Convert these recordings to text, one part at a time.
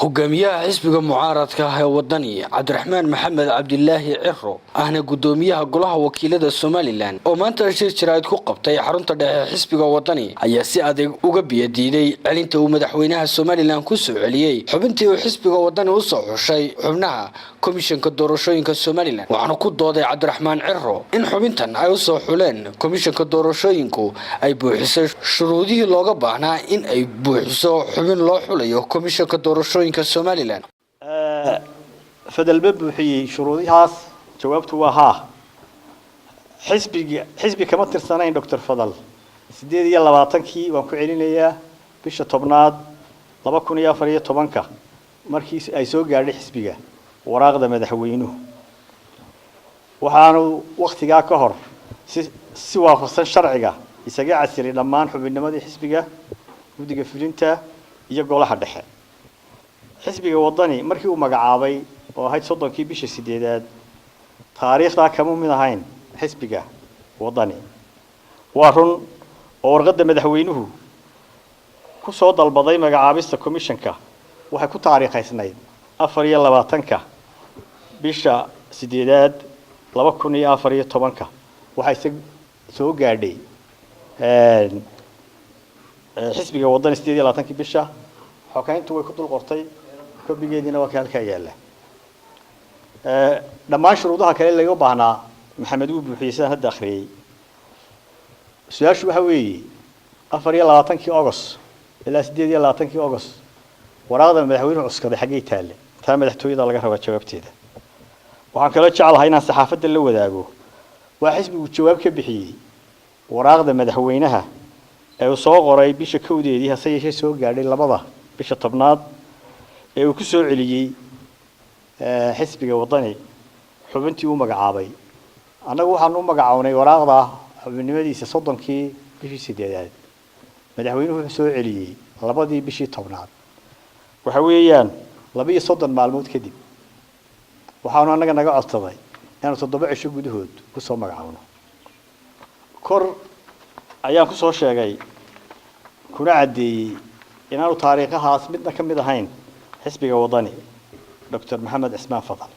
hogaamiyaha xisbiga mucaaradka ah ee wadani Cabdiraxmaan Maxamed Cabdilaahi Ciro ahna gudoomiyaha golaha wakiilada Soomaaliland oo maanta shir jiraad ku qabtay xarunta dhexe xisbiga wadani ayaa si adag uga biyadiiday celinta uu madaxweynaha Soomaaliland ku soo celiyay xubintii uu xisbiga wadani u soo xushay xubnaha komishanka doorashooyinka Soomaaliland waxaana ku dooday Cabdiraxmaan Ciro in xubintan ay u soo xuleen komishanka doorashooyinku ay buuxisay shuruudihii looga baahnaa in ay buuxiso xubin loo xulayo komishanka doorashooyinka Soomaaliland fadal buuxiyay shuruudahaas jawaabtu waa haa xisbi kama tirsanayn Dr. Fadal 28kii waan ku celinayaa bisha 10aad 2014 markii ay soo gaadhay xisbiga waraaqda madaxweynuhu waxaanu waqtiga ka hor si waafaqsan sharciga isaga casilay dhammaan xubinnimadii xisbiga guddiga fulinta iyo golaha dhexe xisbiga wadani markii uu magacaabay oo ahayd 30kii bisha 8aad taariikhda kama mid ahayn xisbiga wadani waa run oo warqadda madaxweynuhu ku soo dalbaday magacaabista komishanka waxay ku taariikhaysnayd 24ka bisha 8aad 2014 waxay soo gaadhay xisbiga wadani 28kii bisha xogeyntu way ku dul qortay kobigeedina waa halka yaala dhammaan shuruudaha kale laga baahnaa maxamed uu buuxiyay sidaan hadda akhriyay su'aashu waxa weeye 24kii August ilaa 28kii August waraaqda madaxweynuhu cuskaday xagee taale taa madaxtooyada laga rabo jawaabteeda waxaan kala jecelahay inaan saxaafadda la wadaago waa xisbigu jawaab ka bixiyay waraaqda madaxweynaha ee uu soo qoray bisha 1deedii hase yeeshee soo gaadhay 2 bisha 10aad ee uu ku soo celiyay xisbiga wadani xubintii uu magacaabay anagu waxaan u magacawnay waraaqda xubinimadiisa 30kii bishii 8aad madaxweynuhu wuxuu soo celiyay 2 bishii 10aad waxa weeyaan 32 maalmood kadib waxaanu anaga naga codsaday inaan 7 cisho gudahood ku soo magacawno kor ayaan ku soo sheegay kuna cadeeyay inaanu taariikhahaas midna ka mid ahayn xisbiga wadani Dr. Maxamed Ismaan Fadal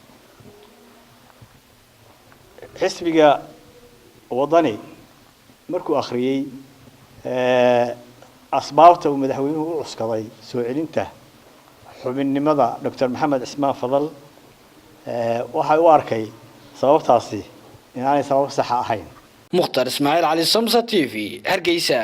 xisbiga wadani markuu akhriyay asbaabta uu madaxweynuhu u cuskaday soo celinta xubinnimada Dr. Maxamed Ismaan Fadal waxa uu arkay sababtaasi inaanay sabab sax ahayn Mukhtar Ismaaciil Ali Samsa TV Hargeysa